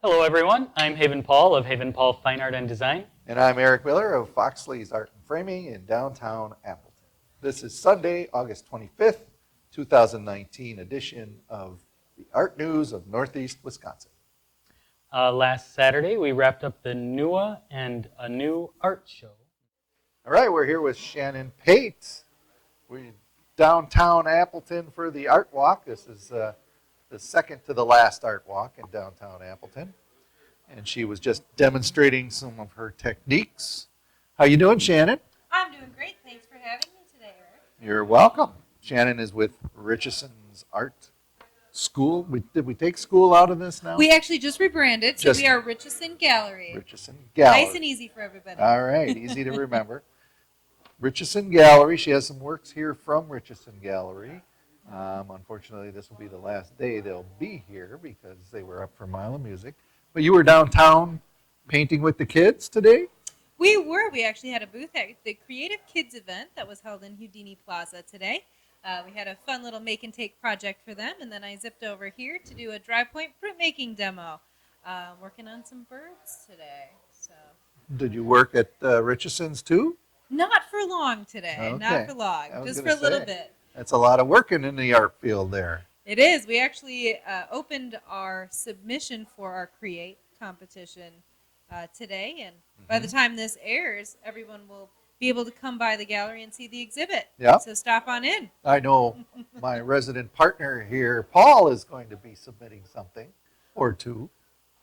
Hello, everyone. I'm Haven Paul of Haven Paul Fine Art and Design. And I'm Eric Miller of Foxley's Art and Framing in downtown Appleton. This is Sunday, August 25th, 2019 edition of the Art News of Northeast Wisconsin. Last Saturday, we wrapped up the NEWA and ANNEW art show. All right, we're here with Shannon Pate. We're downtown Appleton for the art walk. This is the second to the last art walk in downtown Appleton. And she was just demonstrating some of her techniques. How you doing, Shannon? I'm doing great. Thanks for having me today, Eric. You're welcome. Shannon is with Richesons Art School. Did we take school out of this now? We actually just rebranded, so we are Richeson Gallery. Richeson Gallery. Nice and easy for everybody. All right, easy to remember. Richeson Gallery. She has some works here from Richeson Gallery. Unfortunately, this will be the last day they'll be here because they were up for Mile of Music. But you were downtown painting with the kids today? We were. We actually had a booth at the Creative Kids event that was held in Houdini Plaza today. We had a fun little make and take project for them, and then I zipped over here to do a dry point printmaking demo. Working on some birds today. So. Did you work at Richesons too? Not for long today. Okay. Not for long. Just for a little bit. That's a lot of working in the art field there. It is. We actually opened our submission for our Create competition today, and by the time this airs, everyone will be able to come by the gallery and see the exhibit. Yeah. So stop on in. I know my resident partner here, Paul, is going to be submitting something or two.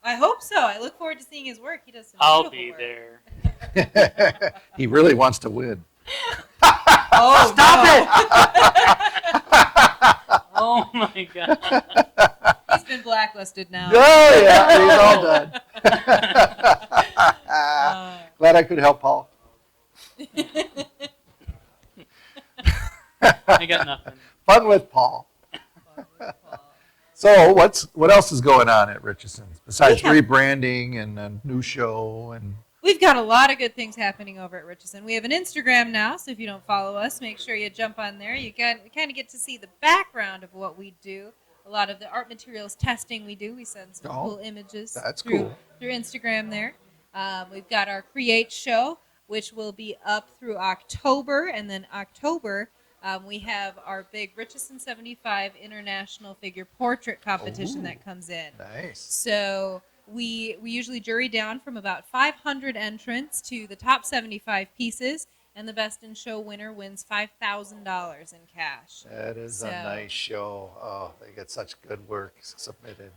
I hope so. I look forward to seeing his work. He does some I'll beautiful be work. there. He really wants to win. Oh, Stop it! Oh, my God. He's been blacklisted now. Oh, yeah, he's all done. Glad I could help Paul. I got nothing. Fun with Paul. So what else is going on at Richesons besides rebranding and a new show and? We've got a lot of good things happening over at Richeson. We have an Instagram now, so if you don't follow us, make sure you jump on there. You kind of get to see the background of what we do. A lot of the art materials testing we do. We send some cool images through Instagram there. We've got our Create show, which will be up through October, and then October we have our big Richeson 75 International Figure Portrait competition that comes in. Nice. So we usually jury down from about 500 entrants to the top 75 pieces, and the best in show winner wins $5,000 in cash. That is a nice show. Oh, they get such good work submitted.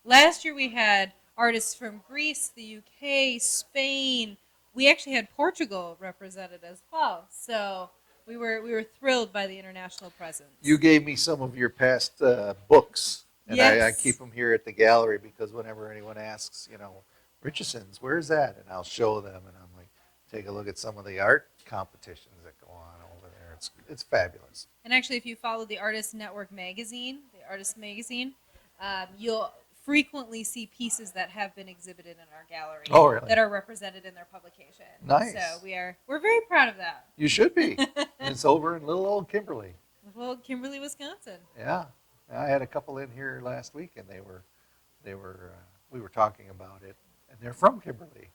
Last year we had artists from Greece, the UK, Spain. We actually had Portugal represented as well. So we were thrilled by the international presence. You gave me some of your past books. And yes. I keep them here at the gallery because whenever anyone asks, Richesons, where's that? And I'll show them, and I'm like, take a look at some of the art competitions that go on over there. It's fabulous. And actually, if you follow the Artist Network magazine, you'll frequently see pieces that have been exhibited in our gallery that are represented in their publication. Nice. So we're very proud of that. You should be. It's over in little old Kimberly. Well, Kimberly, Wisconsin. Yeah. I had a couple in here last week, and we were talking about it, and they're from Kimberly.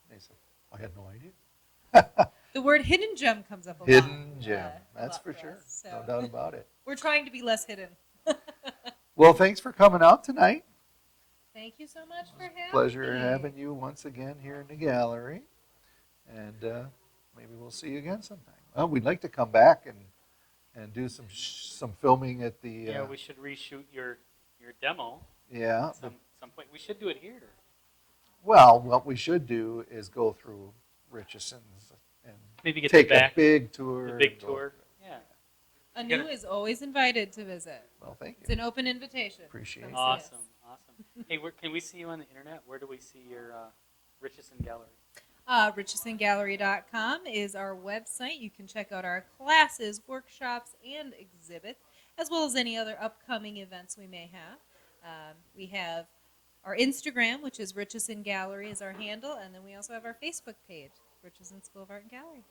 They said, I had no idea. The word hidden gem comes up a lot. Hidden gem, that's for sure. So. No doubt about it. We're trying to be less hidden. Well, thanks for coming out tonight. Thank you so much for having me. Pleasure having you once again here in the gallery, and maybe we'll see you again sometime. Well, we'd like to come back and do some filming at the. Yeah, we should reshoot your demo. Yeah. At some point, we should do it here. Well, what we should do is go through Richesons and maybe get take a big tour. The big tour. Yeah. ANNEW is always invited to visit. Well, thank you. It's an open invitation. Appreciate it. Awesome. Hey, can we see you on the internet? Where do we see your Richeson Gallery? Richesongallery.com is our website. You can check out our classes, workshops, and exhibits, as well as any other upcoming events we may have. We have our Instagram, which is Richeson Gallery is our handle, and then we also have our Facebook page, Richeson School of Art and Gallery.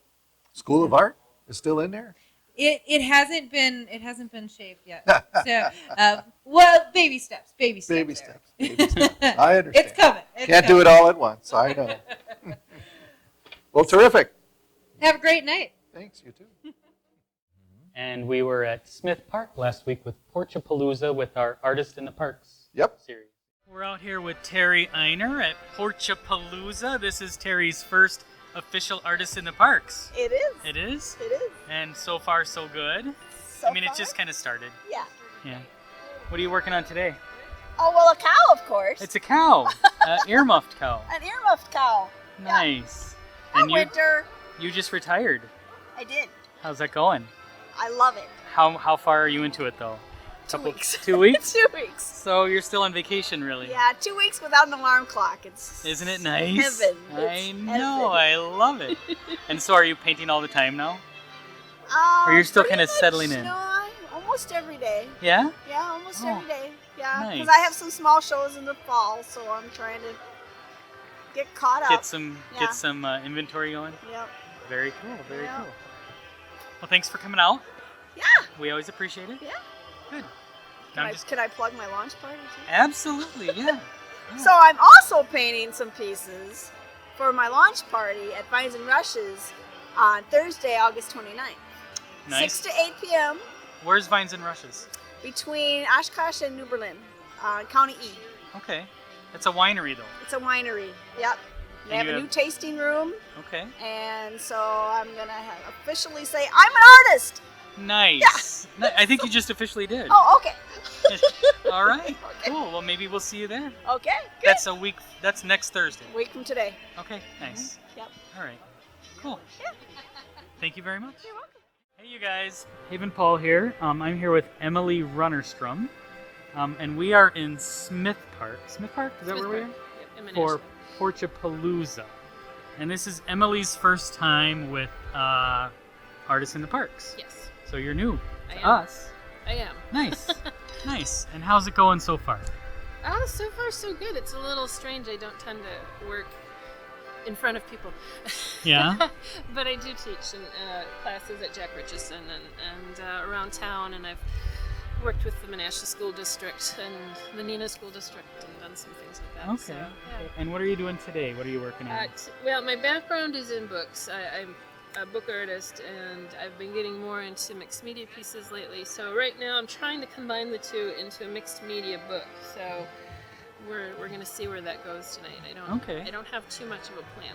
School of Art is still in there? It hasn't been shaved yet. So well, baby steps. Baby there. steps. Baby steps. I understand. It's coming. Can't do it all at once. I know. Well, terrific. Have a great night. Thanks. You too. And we were at Smith Park last week with Porchapalooza with our Artist in the Parks Yep. series. We're out here with Terri Einer at Porchapalooza. This is Terry's first official Artist in the Parks. It is. It is? It is. And so far, so good. So I mean, far? it just kind of started. Yeah. Yeah. What are you working on today? Oh, well, a cow, of course. It's a cow, an ear-muffed cow. An earmuffed cow. Nice. Yeah. And Winter. you just retired. I did. How's that going? I love it. How far are you into it though? 2 weeks. 2 weeks? 2 weeks. So you're still on vacation, really? Yeah, 2 weeks without an alarm clock. It's Isn't it nice? Heaven. I It's know. heaven. I love it. And so, are you painting all the time now? Or you're still kinda settling in? No, almost every day. Yeah. Yeah, almost Oh, every day. Yeah, because nice. I have some small shows in the fall, so I'm trying to get caught up. Get some Yeah. inventory going. Yep. Very cool. Very Yeah. cool. Well, thanks for coming out. Yeah. We always appreciate it. Yeah. Good. Can Now I, just can I plug my launch party too? absolutely, yeah. So I'm also painting some pieces for my launch party at Vines and Rushes on Thursday, August 29th. Nice. 6 to 8 p.m. Where's Vines and Rushes? between Oshkosh and New Berlin, County E. Okay. It's a winery though. It's a winery. Yep. They And have you a have- new tasting room, Okay. and so I'm going to officially say I'm an artist. Nice. I think you just officially did. Oh, okay. All right. Okay. Cool. Well, maybe we'll see you there. Okay, good. That's next Thursday. Week from today. Okay. Nice. Yep. All right. Cool. Yeah. Thank you very much. You're welcome. Hey, you guys. Haven Paul here. I'm here with Emily Runerstrom, and we are in Smith Park. Smith Park? Is that where we are? For Porchapalooza. And this is Emily's first time with Artists in the Parks. Yes, So you're new I to am. us. I am. Nice. Nice. And how's it going so far? So far so good. It's a little strange. I don't tend to work in front of people. Yeah? But I do teach in classes at Jack Richesons and around town, and I've worked with the Menasha School District and the Neenah School District and done some things like that. Okay. So, yeah. And what are you doing today? What are you working on? Well, my background is in books. I'm a book artist, and I've been getting more into mixed media pieces lately. So right now I'm trying to combine the two into a mixed media book. So we're going to see where that goes tonight. I don't have too much of a plan.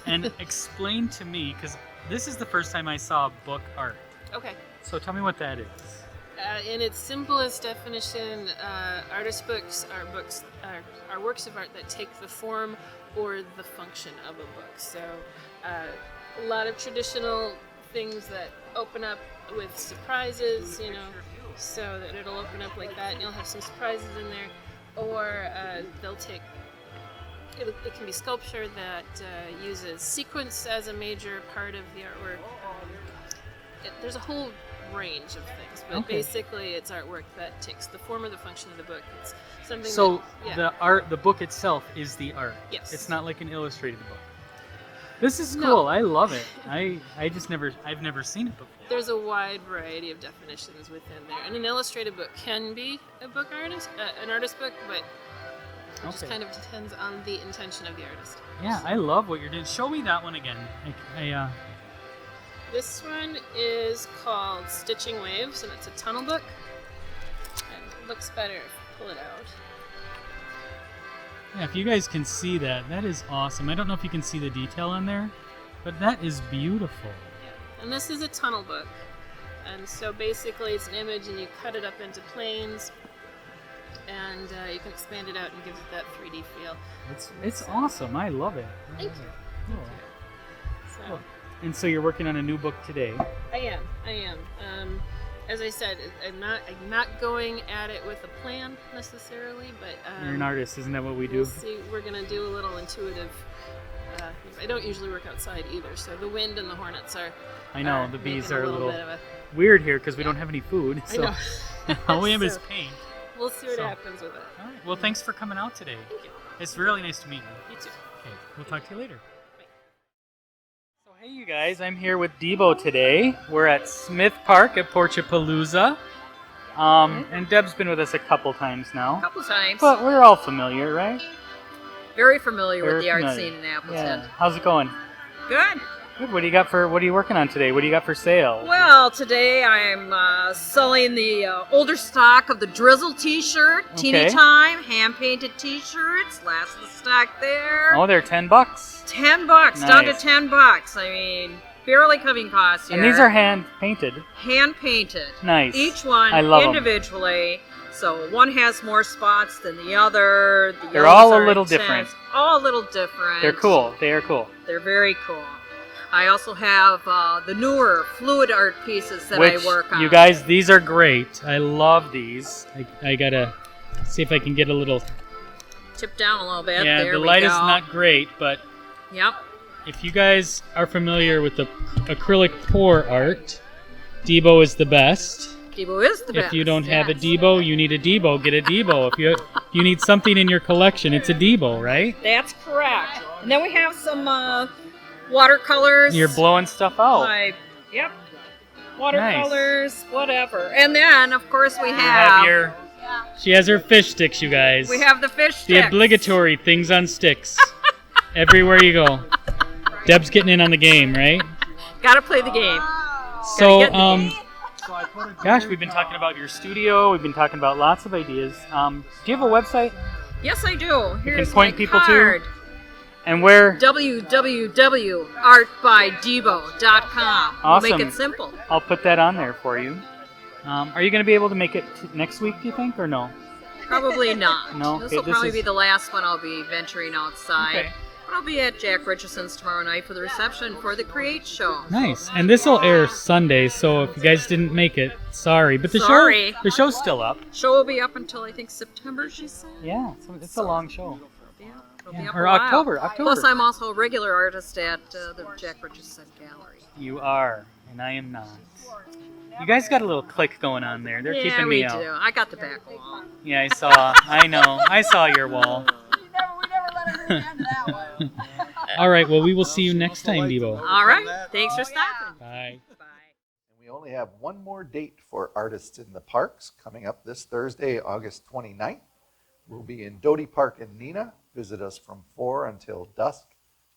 And explain to me, because this is the first time I saw book art. Okay. So tell me what that is. In its simplest definition, artist books are works of art that take the form or the function of a book. So a lot of traditional things that open up with surprises, so that it'll open up like that and you'll have some surprises in there. Or they'll take, it can be sculpture that uses sequence as a major part of the artwork. There's a whole range of things, but Okay. basically it's artwork that takes the form or the function of the book. It's something So that, the book itself is the art. Yes. It's not like an illustrated book. This is No. cool. I love it. I've never seen it before. there's a wide variety of definitions within there, and an illustrated book can be a book artist, an artist book, but it just Okay. kind of depends on the intention of the artist. Yeah, I love what you're doing. Show me that one again. This one is called Stitching Waves, and it's a tunnel book. And it looks better if you pull it out. Yeah, if you guys can see that, that is awesome. I don't know if you can see the detail on there, but that is beautiful. Yeah. And this is a tunnel book. And so basically it's an image and you cut it up into planes, and you can expand it out and give it that 3D feel. It's awesome. I love it. Thank you. Cool. So Cool. And so you're working on a new book today. I am. As I said, I'm not going at it with a plan necessarily, but You're an artist, isn't that what we do? we'll see. We're gonna do a little intuitive. I don't usually work outside either, so the wind and the hornets are. I know, are the bees making are a little little bit of a. weird here because we don't have any food. I So know. all we have is So- paint. We'll see what So- happens with it. All right. Well, thanks for coming out today. Thank you. It's really nice to meet you. You too. Okay, we'll talk to you later. Bye. So Hey you guys, I'm here with Debo today. We're at Smith Park at Porchapalooza. And Deb's been with us a couple times now. A couple times. But we're all familiar, right? Very familiar Very with the art familiar. scene in Appleton. Yeah. How's it going? Good. Good. What are you working on today? What do you got for sale? Well, today I'm selling the older stock of the Drizzle t-shirt, Teeny Okay. Time, hand-painted t-shirts, last of the stock there. Oh, they're $10. $10, down to Nice. $10. I mean, barely covering costs here. And these are hand painted. hand-painted. Nice. Each one I love 'em. individually. So one has more spots than the other. The They're yellows all a are little intense. different. All a little different. They're cool. They are cool. They're very cool. I also have the newer fluid art pieces that Which, I work on. you guys, these are great. I love these. I gotta see if I can get a little. Tip down a little bit. Yeah, there the we light go. is not great, but Yep. if you guys are familiar with the acrylic pour art, Debo is the best. Debo is the best. If you don't have a yes. Debo, you need a Debo. Get a Debo. If you need something in your collection, it's a Debo, right? That's correct. And then we have some watercolors. You're blowing stuff out. Yep. Watercolors, whatever. And then, of course, we You have she has her fish sticks, you guys. we have the fish the sticks. obligatory things on sticks. Everywhere you go. Deb's getting in on the game, right? Gotta play the game. So, get in the game. gosh, we've been talking about your studio. We've been talking about lots of ideas. Do you have a website? Yes, I do. Here's point my people to? card. And where? www.artbydebo.com. Awesome. We'll make it simple. I'll put that on there for you. Are you going to be able to make it next week, do you think, or no? Probably not. No? This Okay, will this probably is- be the last one I'll be venturing outside. Okay. But I'll be at Jack Richesons tomorrow night for the reception for the Create Show. Nice. And this will air Sunday, so if you guys didn't make it, sorry. But the Sorry. the show's still up. Show will be up until I think September, she said. Yeah, it's a long show. Yeah, it'll be Yeah. up Or a while. October. Plus, I'm also a regular artist at the Jack Richesons Gallery. You are, and I am not. You guys got a little click going on there. They're yeah, keeping we me out. do. I got the back wall. Yeah, I saw. I know. I saw your wall. We never let her into that one. All right. Well, we will see you next time, Debo. All right. Thanks for stopping. Bye. Bye. And we only have one more date for Artists in the Parks coming up this Thursday, August 29th. We'll be in Doty Park in Neenah. Visit us from 4 until dusk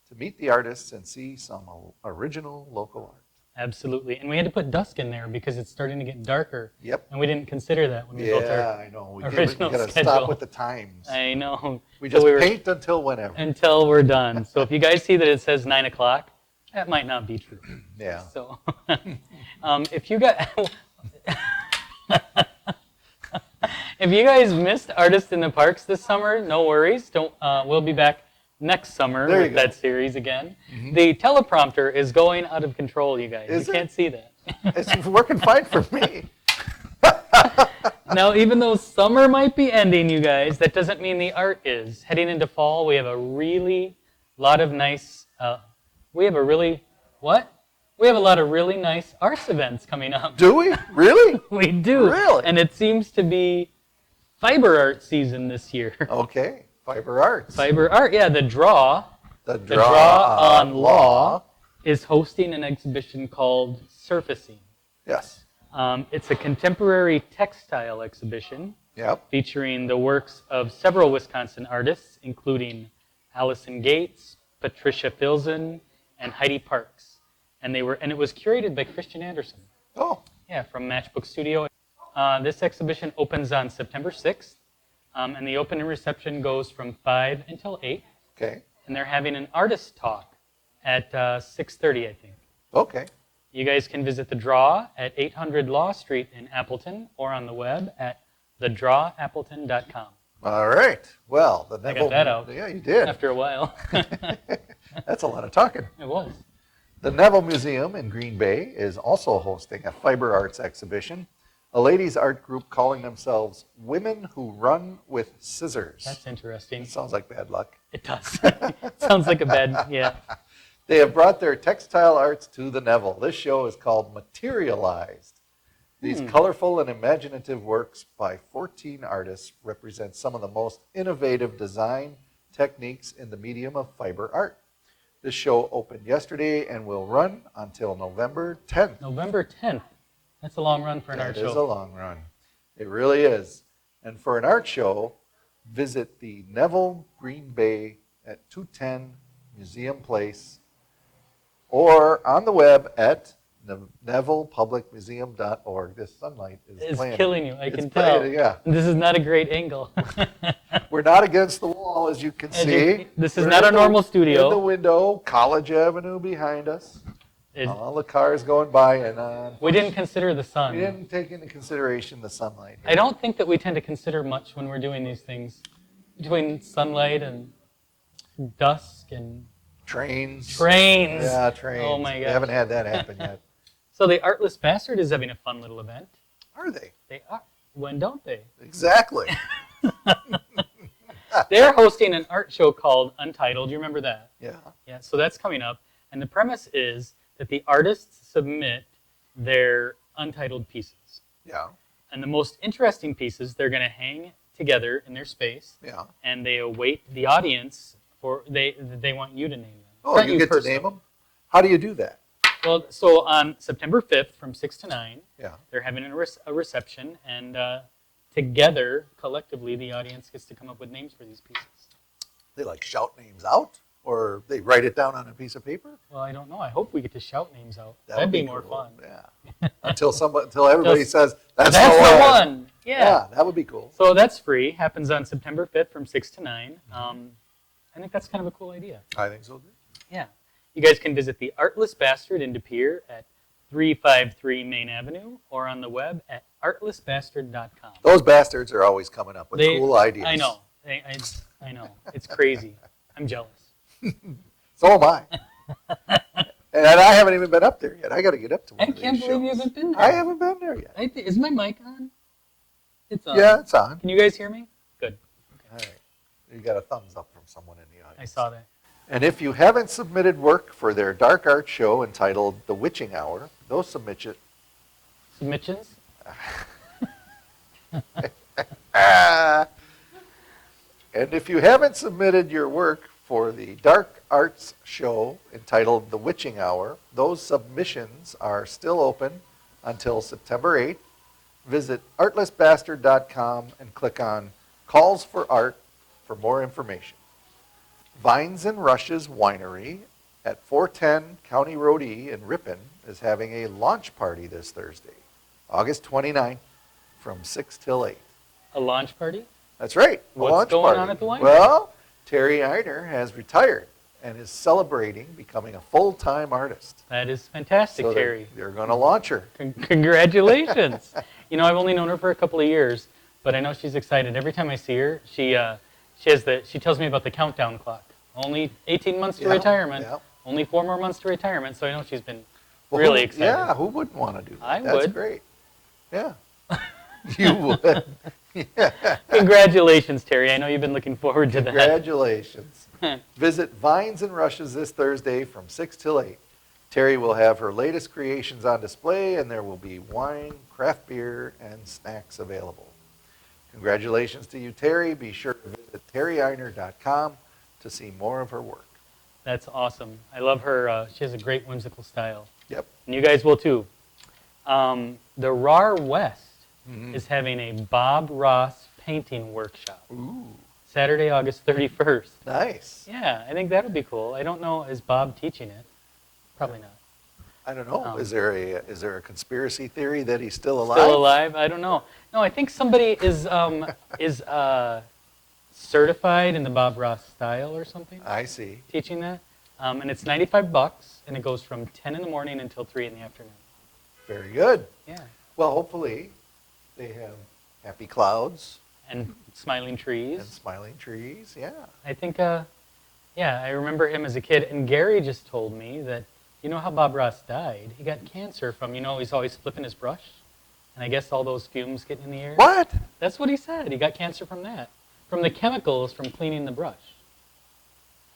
to meet the artists and see some original local art. Absolutely. And we had to put dusk in there because it's starting to get darker. Yep. And we didn't consider that when we built Yeah, our. I know. We original got to schedule. stop with the times. I know. We So just we were- paint until whenever. until we're done. So if you guys see that it says 9 o'clock, that might not be true. Yeah. So if you got. If you guys missed Artists in the Parks this summer, no worries. Don't. We'll be back next summer There you with go. that series again. The teleprompter is going out of control, you guys. Is you it? can't see that. It's working fine for me. Now, even though summer might be ending, you guys, that doesn't mean the art is. Heading into fall, we have a lot of nice. We have a lot of really nice arts events coming up. Do we? Really? We do. Really? And it seems to be fiber art season this year. Okay. Fiber Arts. Fiber art, yeah. The Draw The Draw on Law is hosting an exhibition called Surfacing. Yes. It's a contemporary textile exhibition Yep. featuring the works of several Wisconsin artists, including Allison Gates, Patricia Filzen, and Heidi Parks. And it was curated by Christian Anderson. Oh, Yeah, from Matchbook Studio. This exhibition opens on September 6th, and the opening reception goes from 5 until 8. okay. And they're having an artist talk at 6:30, I think. Okay. You guys can visit The Draw at 800 Law Street in Appleton or on the web at thedrawappleton.com. All right. Well, the I Neville. got that out. Yeah, you did. After a while. That's a lot of talking. It was. The Neville Museum in Green Bay is also hosting a fiber arts exhibition. A ladies' art group calling themselves Women Who Run with Scissors. That's interesting. It sounds like bad luck. It does. Sounds like a bad, yeah. They have brought their textile arts to the Neville. This show is called Materialized. These colorful and imaginative works by 14 artists represent some of the most innovative design techniques in the medium of fiber art. This show opened yesterday and will run until November 10th. November 10th. That's a long run for an art show. It is a long run. It really is. And for an art show, visit the Neville Green Bay at 210 Museum Place or on the web at NevillePublicMuseum.org. This sunlight is It's playing. killing you. I It's can tell. playing, yeah. This is not a great angle. We're not against the wall, as you can see. This is We're not in a normal In the studio. window, College Avenue behind us. It- All the cars going by, and we didn't consider the we sun. didn't take into consideration the sunlight. I don't think that we tend to consider much when we're doing these things. Between sunlight and dusk and Trains. trains. Yeah, trains. Oh my We gosh. haven't had that happen yet. So the Artless Bastard is having a fun little event. Are they? They are. When don't they? Exactly. They're hosting an art show called Untitled. You remember that? Yeah. Yeah, so that's coming up. And the premise is that the artists submit their untitled pieces. Yeah. And the most interesting pieces they're going to hang together in their space, Yeah. and they await the audience for they want you to name them. Oh, Not you get personally. to name them? How do you do that? Well, so on September 5th from 6 to 9, Yeah. they're having a reception, and together, collectively, the audience gets to come up with names for these pieces. They like shout names out, or they write it down on a piece of paper? Well, I don't know. I hope we get to shout names out. That That'd would be more cool. fun. Yeah. Until everybody says that's That's the the one. one. Yeah. Yeah, that would be cool. So that's free. Happens on September 5th from 6 to 9. I think that's kind of a cool idea. I think so too. Yeah. You guys can visit the Artless Bastard in De Pere at 353 Main Avenue or on the web at artlessbastard.com. Those bastards are always coming up with cool ideas. I know. I know. It's crazy. I'm jealous. So am I. And I haven't even been up there yet. I got to get up to one I of these can't believe you shows. haven't been there. I haven't been there yet. Is my mic on? It's on. Yeah, it's on. Can you guys hear me? Good. All right. You got a thumbs up from someone in the audience. I saw that. And if you haven't submitted work for their dark art show entitled The Witching Hour, those submissions. And if you haven't submitted your work for the dark arts show entitled The Witching Hour, those submissions are still open until September 8th. Visit artlessbastard.com and click on Calls for Art for more information. Vines and Rushes Winery at 410 County Road E in Ripon is having a launch party this Thursday, August 29th from 6 till 8. A launch party? That's right. a What's launch going party. on at the winery? Well, Terri Einer has retired and is celebrating becoming a full-time artist. That is fantastic, So Terry. they're going to launch her. Congratulations. You know, I've only known her for a couple of years, but I know she's excited. Every time I see her, she tells me about the countdown clock. Only 18 months to Yeah, retirement. yeah. Only 4 more months to retirement, so I know she's been Well, really who- excited. Yeah, who wouldn't want to do that? I That's would. great. Yeah. You would. Yeah. Congratulations, Terry. I know you've been looking forward to that. Congratulations. Visit Vines and Rushes this Thursday from 6 till 8. Terri will have her latest creations on display, and there will be wine, craft beer, and snacks available. Congratulations to you, Terri. Be sure to visit terrieiner.com to see more of her work. That's awesome. I love her. She has a great whimsical style. Yep. And you guys will too. The RAR West Mhm. is having a Bob Ross painting workshop. Ooh, Saturday, August 31st. nice. Yeah, I think that'll be cool. I don't know, is Bob teaching it? Probably not. I don't know. Um, Is there a conspiracy theory that he's still alive? Still alive? I don't know. No, I think somebody is certified in the Bob Ross style or something, I see. teaching that. And it's $95, and it goes from 10 in the morning until 3 in the afternoon. Very good. Yeah. Well, hopefully they have happy clouds And smiling trees. and smiling trees. Yeah. I think, I remember him as a kid. And Gary just told me that, you know how Bob Ross died? He got cancer from, he's always flipping his brush. And I guess all those fumes getting in the air. What? That's what he said. He got cancer from that. From the chemicals from cleaning the brush.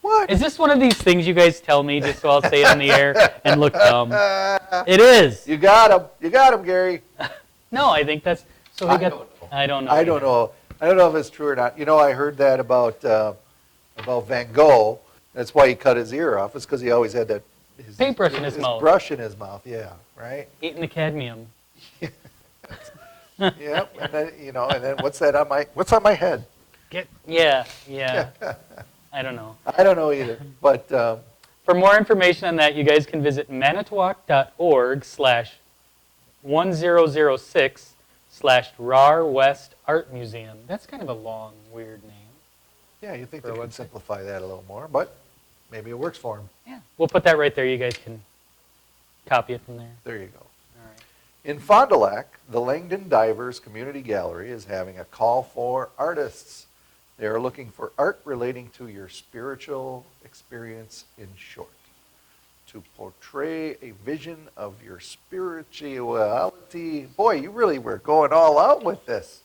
What? Is this one of these things you guys tell me just so I'll say it on the air and look dumb? It is. You got him. You got him, Gary. No, I think that's, so he I got, don't know. I don't know. I don't know. I don't know if it's true or not. I heard that about Van Gogh, That's why he cut his ear off. It's because he always had that his Paintbrush in his mouth. brush in his mouth. Yeah, right. Eating the cadmium. Yep. And then and then what's on my head? Yeah. I don't know. I don't know either. But For more information on that, you guys can visit manitowoc.org/1006/RAR West Art Museum. That's kind of a long, weird name. yeah, you think For they a could website. simplify that a little more, but maybe it works for him. Yeah. We'll put that right there. You guys can copy it from there. There you go. All right. In Fond du Lac, the Langdon Divers Community Gallery is having a call for artists. They are looking for art relating to your spiritual experience in short. To portray a vision of your spirituality. Boy, you really were going all out with this.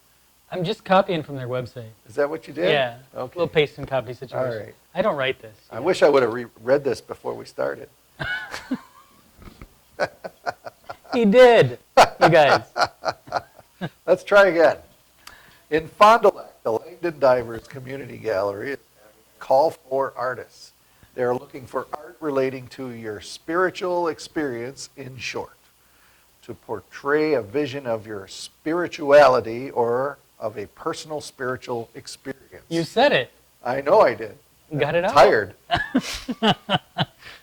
I'm just copying from their website. Is that what you did? Yeah. Okay. Little paste and copy situation. All right. I don't write this. I wish I would have read this before we started. He did. You guys. Let's try again. In Fond du Lac, the Langdon Divers Community Gallery is having a call for artists. They are looking for art relating to your spiritual experience in short. To portray a vision of your spirituality or of a personal spiritual experience. You said it. I know I did. You got it out. Tired.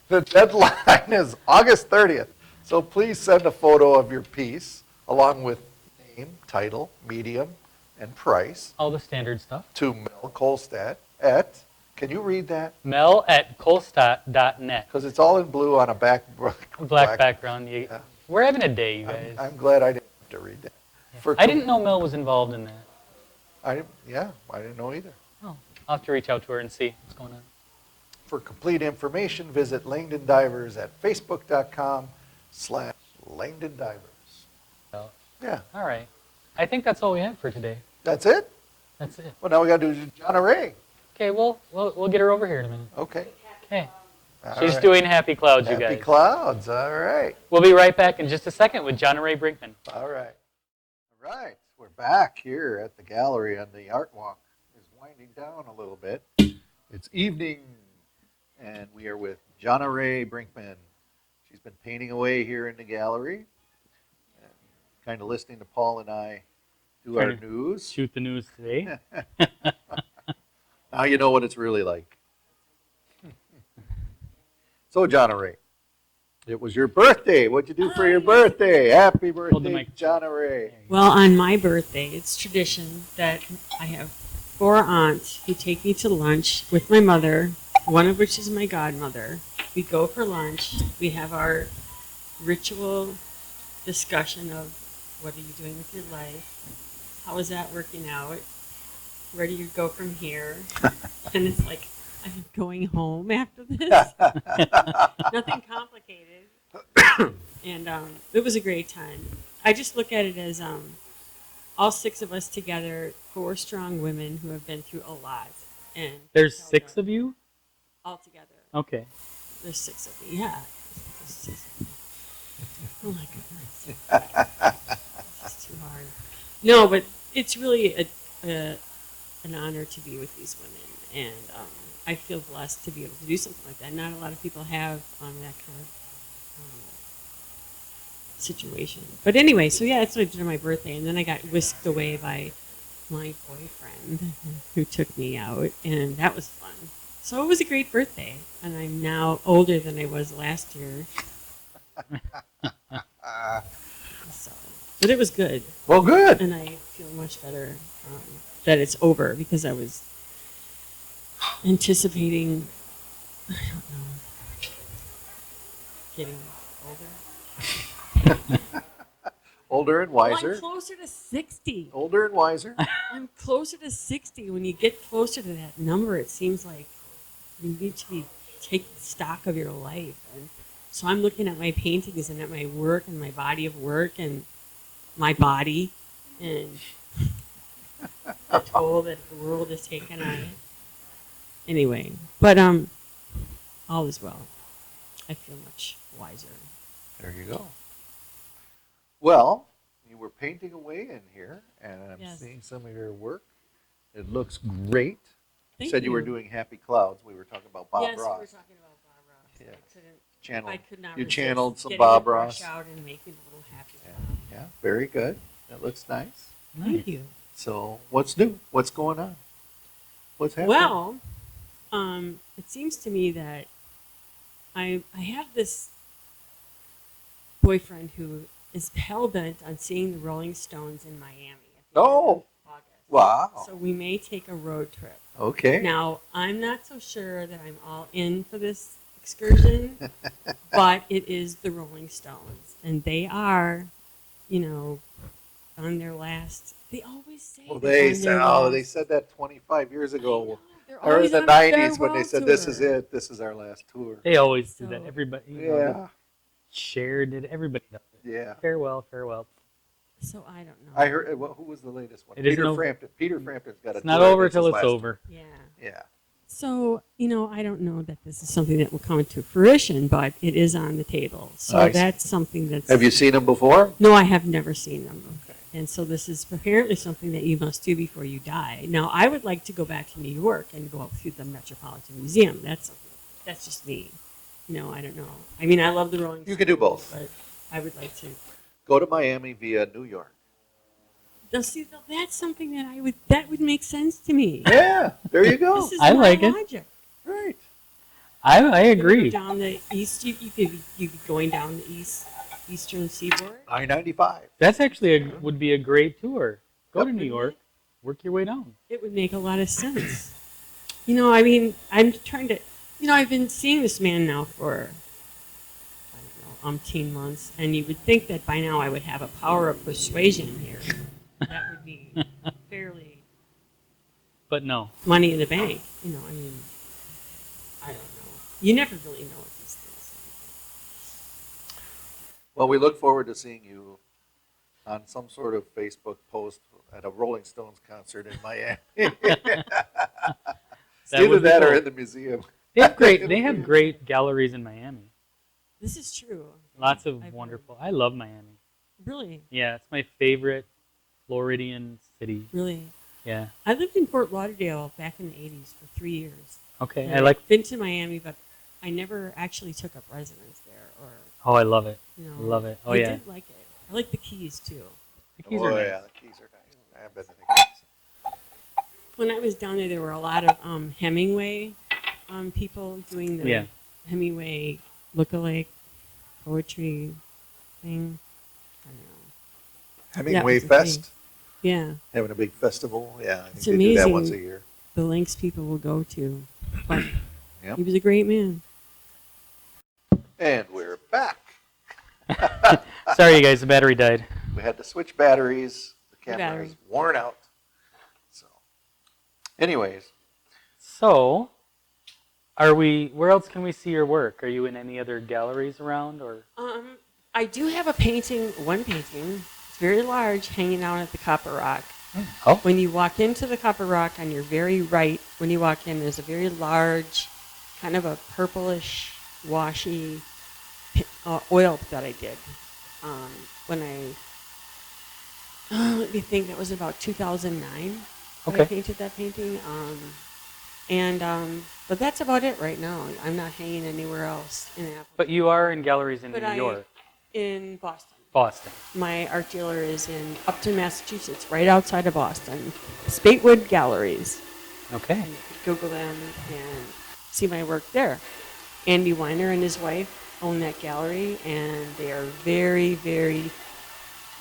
The deadline is August 30th. So please send a photo of your piece along with name, title, medium, and price All the standard stuff. to Mel Kolstad at, can you read that? Mel@colstat.net. Because it's all in blue on a black Background. Yeah. We're having a day, you guys. I'm glad I didn't have to read that. I didn't know Mel was involved in that. I didn't know either. Oh, I'll have to reach out to her and see what's going on. For complete information, visit Langdon Divers at facebook.com/Langdon Divers. So, Yeah, all right. I think that's all we have for today. that's it? That's it. Well, now we got to do John Ray. Okay, we'll get her over here in a minute. Okay. Okay. All She's right. doing Happy Clouds, you Happy guys. Clouds. All right. We'll be right back in just a second with John Ray Brinkman. All right. All right. We're back here at the gallery, and the art walk is winding down a little bit. It's evening, and we are with Jonna Ray Brinkman. She's been painting away here in the gallery, and kind of listening to Paul and I do our Trying to news. Shoot the news today. Now you know what it's really like. So, Jonna Ray, it was your birthday. What'd you do for your birthday? Happy Hold the birthday, mic. Jonna Ray. Well, on my birthday, it's tradition that I have 4 aunts who take me to lunch with my mother, one of which is my godmother. We go for lunch. We have our ritual discussion of what are you doing with your life? How is that working out? Where do you go from here? And it's like, I'm going home after this. Nothing complicated. And it was a great time. I just look at it as all 6 of us together, 4 strong women who have been through a lot. And There's 6 of you? all together. Okay. There's 6 of me. Yeah. There's 6 of me. Oh my goodness. This is too hard. No, but it's really an honor to be with these women, and I feel blessed to be able to do something like that. Not a lot of people have that kind of situation. But anyway, so yeah, that's what I did on my birthday, and then I got whisked away by my boyfriend who took me out, and that was fun. So it was a great birthday, and I'm now older than I was last year. So, but it was good, Well, good. and I feel much better that it's over because I was anticipating, I don't know, getting older. Older and Well, wiser. I'm closer to 60. Older and wiser. I'm closer to 60. When you get closer to that number, it seems like you need to be taking stock of your life. And so I'm looking at my paintings and at my work and my body of work and my body and the toll that the world has taken on it. Anyway, but all is well. I feel much wiser. There you go. Well, you were painting away in here, and I'm Yes. seeing some of your work. It looks great. Thank said you were you. doing Happy Clouds. We were talking about Bob yes, Ross. we were talking about Bob Ross. Yeah. I could not You resist channeled some getting Bob the brush Ross. out and making a little happy. Yeah, very good. That looks nice. Thank you. So, what's new? What's going on? What's happening? Well, it seems to me that I have this boyfriend who is hell bent on seeing the Rolling Stones in Miami. At the end of August. Wow. So we may take a road trip. Okay. Now, I'm not so sure that I'm all in for this excursion, but it is the Rolling Stones. And they are, on their last. They always say Well, they're on their they last. said that 25 years ago. They're Or in always the on a 90s when they farewell said, this tour. is it. This is our last tour. They always do So- that. Everybody, Yeah. Cher did. Everybody does it. Yeah. Farewell, farewell. So I don't know. I heard, who was the latest one? It isn't Peter over. Frampton. Peter Frampton's got a It's not tour, over and till his it's last over. Yeah. tour. Yeah. So, I don't know that this is something that will come to fruition, but it is on the table. So I see. that's something that's. Have you seen him before? No, I have never seen them. Okay. And so this is apparently something that you must do before you die. Now, I would like to go back to New York and go up through the Metropolitan Museum. That's just me. I don't know. I mean, I love the Rolling Stones. You can do both. But I would like to. Go to Miami via New York. Now, see, that's something that would make sense to me. Yeah. There you go. This is I my like it. logic. Right. I agree. Down the east, you could be going down the eastern seaboard. I-95. That's actually would be a great tour. Go Yep. to New York, work your way down. It would make a lot of sense. I mean, I'm trying to. I've been seeing this man now for I don't know, umpteen months, and you would think that by now I would have a power of persuasion here. That would be fairly But no. money in the bank. I mean, I don't know. You never really know with these things. Well, we look forward to seeing you on some sort of Facebook post at a Rolling Stones concert in Miami. It's That either would be that or cool. in the museum. They have great galleries in Miami. This is true. Lots of I've wonderful. I love Miami. Really, Yeah, it's my favorite Floridian city. really. Yeah. I lived in Fort Lauderdale back in the 80s for 3 years. Okay. And I like. been to Miami, but I never actually took up residence there, or Oh, I love it. Love it. Oh I yeah. did like it. I like the Keys too. The Keys are Oh, nice. yeah, the Keys are nice. I have been to the Keys. When I was down there were a lot of Hemingway people doing the Yeah. Hemingway look-alike poetry thing. I don't know. Hemingway was the Fest, thing. Yeah, having a big festival. Yeah, I think It's they do that amazing. once a year. the lengths people will go to. But Yep. he was a great man. And we're back. Sorry, you guys. The battery died. We had to switch batteries. The camera battery. is worn out. So, anyways, So, are we? Where else can we see your work? Are you in any other galleries around, or? I do have one painting. It's very large, hanging out at the Copper Rock. Oh. When you walk into the Copper Rock on your very right, when you walk in, there's a very large, kind of a purplish, washy oil that I did. When let me think, that was about 2009 when I Okay. painted that painting. But that's about it right now. I'm not hanging anywhere else in Apple. But you are in galleries in But New York, in Boston. Boston. My art dealer is in Upton, Massachusetts, right outside of Boston. Spaightwood Galleries. Okay. And you could Google them and see my work there. Andy Weiner and his wife own that gallery, and they are very, very,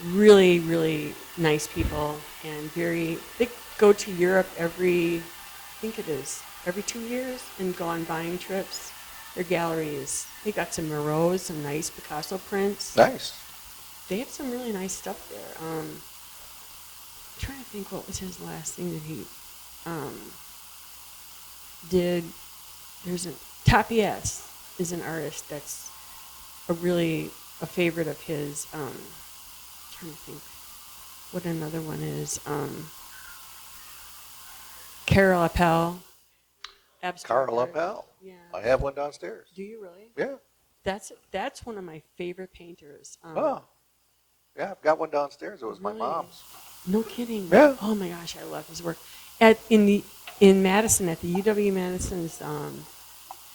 really, really nice people, and they go to Europe every 2 years, and go on buying trips. Their galleries, they got some Moreaus, some nice Picasso prints. nice. They have some really nice stuff there. I'm trying to think what was his last thing that he did. Tapies is an artist that's a favorite of his. Trying to think what another one is. Carol Appel. Carl Appel. Yeah. I have one downstairs. Do you really? Yeah. That's one of my favorite painters. Oh. Yeah, I've got one downstairs. It was my Really? mom's. No kidding. Yeah. Oh my gosh, I love his work. in Madison, at the UW-Madison's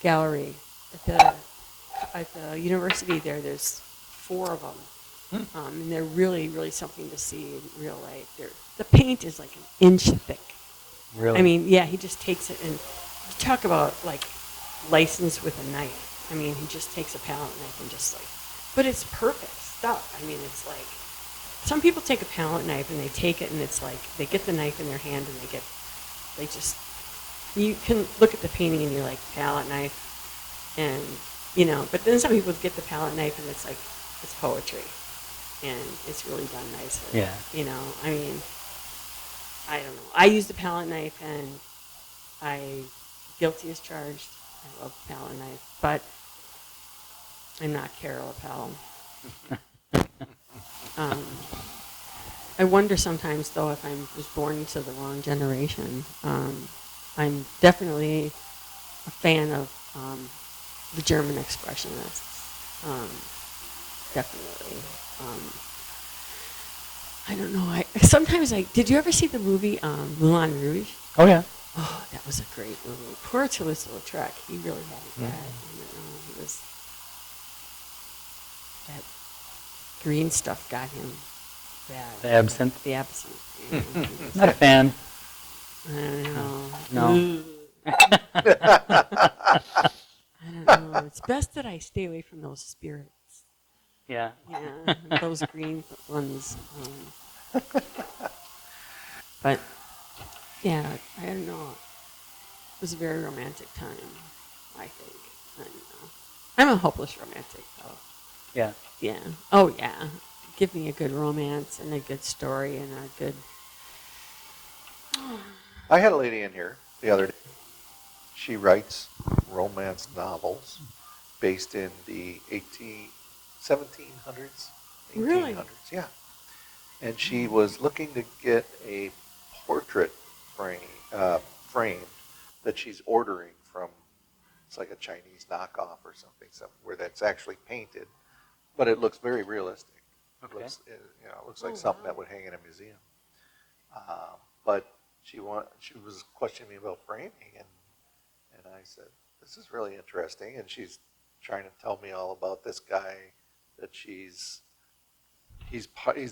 gallery, at the university there's 4 of them. And they're really, really something to see in real life. The paint is like an inch thick. Really? I mean, yeah, he just takes it and talk about like license with a knife. I mean, he just takes a palette knife and just like, but it's perfect stuff. I mean, it's like, some people take a palette knife and they take it and it's like, they get the knife in their hand and you can look at the painting and you're like, palette knife, and, you know, but then some people get the palette knife and it's like, it's poetry. And it's really done nicely. Yeah. You know, I mean, I don't know. I used a palette knife and guilty as charged. I love the palette knife, but I'm not Carol Appel. I wonder sometimes, though, if I was born into the wrong generation. I'm definitely a fan of the German expressionists. Definitely. I don't know. Did you ever see the movie Moulin Rouge? Oh, yeah. Oh, that was a great movie. Poor Toulouse-Lautrec. He really had it bad. He was, that green stuff got him bad. The absinthe? The absinthe. You know, Not a fan. I don't know. No. I don't know. It's best that I stay away from those spirits. Yeah. Yeah, those green ones. But, yeah, I don't know. It was a very romantic time, I think. I don't know. I'm a hopeless romantic, though. Yeah. Yeah. Oh, yeah. Give me a good romance and a good story and a good... I had a lady in here the other day. She writes romance novels based in the 1700s. Really? 1800s, yeah. And she was looking to get a portrait framed that she's ordering from, it's like a Chinese knockoff or something, where that's actually painted, but it looks very realistic. Okay. It looks like something that would hang in a museum. But she was questioning me about framing, and I said, this is really interesting, and she's trying to tell me all about this guy that he's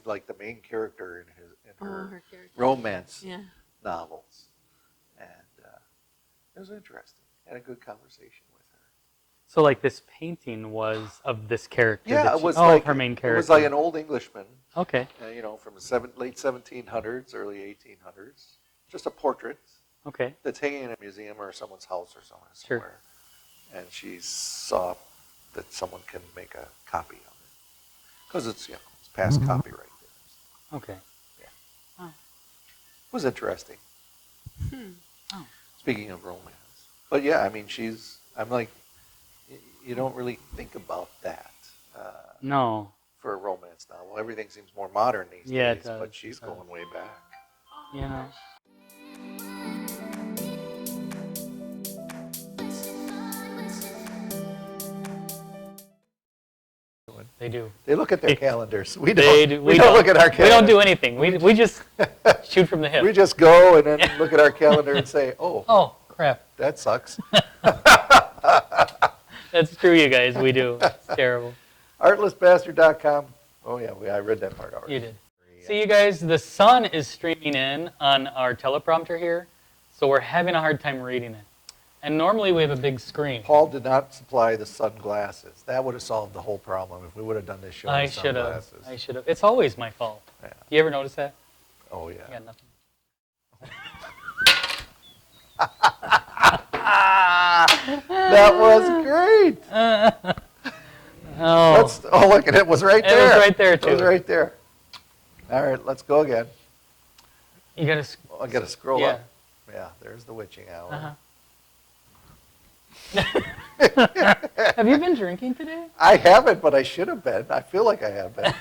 like the main character in her romance novels, and it was interesting. I had a good conversation with her. So, like, this painting was of this character? Yeah, it was her main character. It was like an old Englishman. Okay. From the late 1700s, early 1800s. Just a portrait. Okay. That's hanging in a museum or someone's house or somewhere. Sure. And she saw that someone can make a copy of it because it's past copyright there. Okay. Yeah. Oh. It was interesting. Oh. Speaking of romance, but yeah, I mean, I'm like, you don't really think about that. No. For a romance novel, everything seems more modern these Yeah, days. it does. But she's going way back. You know. They do. They look at their calendars. We They don't. do. We don't look at our calendar. We don't do anything. We just shoot from the hip. We just go and then look at our calendar and say, Oh, crap. that sucks. That's true, you guys. We do. It's terrible. Artlessbastard.com. Oh, yeah, I read that part already. You did. See, you guys, the sun is streaming in on our teleprompter here, so we're having a hard time reading it. And normally we have a big screen. Paul did not supply the sunglasses. That would have solved the whole problem if we would have done this show with sunglasses. I should have. It's always my fault. Yeah. You ever notice that? Oh, yeah. I got nothing. That was great. Look at it. It was right there. It was right there, too. It was right there. All right, let's go again. You got to... I got to scroll Yeah. up. Yeah, there's the witching hour. Uh-huh. Have you been drinking today? I haven't, but I should have been. I feel like I have been.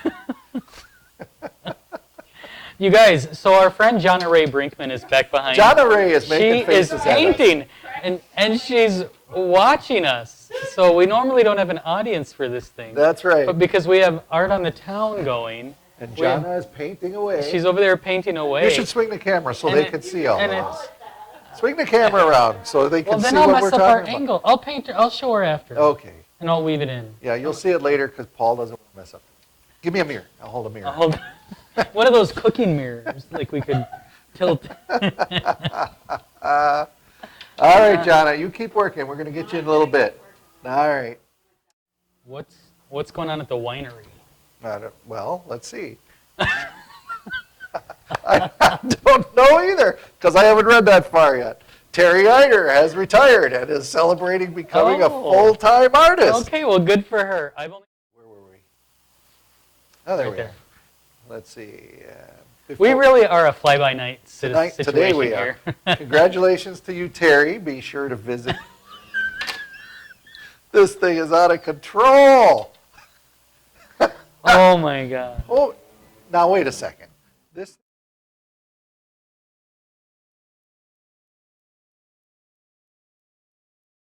You guys, so our friend Jonna Ray Brinkman is back behind. Jonna Ray is making faces She is at us. painting, and she's watching us. So we normally don't have an audience for this thing. That's right. But because we have Art on the Town going. And Jonna is painting away. She's over there painting away. You should swing the camera so they can see all and of us. Swing the camera around so they can Well, then see I'll what mess we're up our talking about. angle. I'll paint her. I'll show her after. Okay. And I'll weave it in. Yeah, you'll see it later because Paul doesn't want to mess up. Give me a mirror. I'll hold a mirror. I'll hold one of those cooking mirrors, like we could tilt. All right, Jonna, you keep working. We're going to get you in a little bit. All right. What's going on at the winery? Well, let's see. I don't know either because I haven't read that far yet. Terri Einer has retired and is celebrating becoming a full-time artist. Okay, well, good for her. Where were we? Oh, there Right we there. are. Let's see. We really are a fly-by-night situation Today we here. are. Congratulations to you, Terri. Be sure to visit. This thing is out of control. Oh my God. Oh, now wait a second. This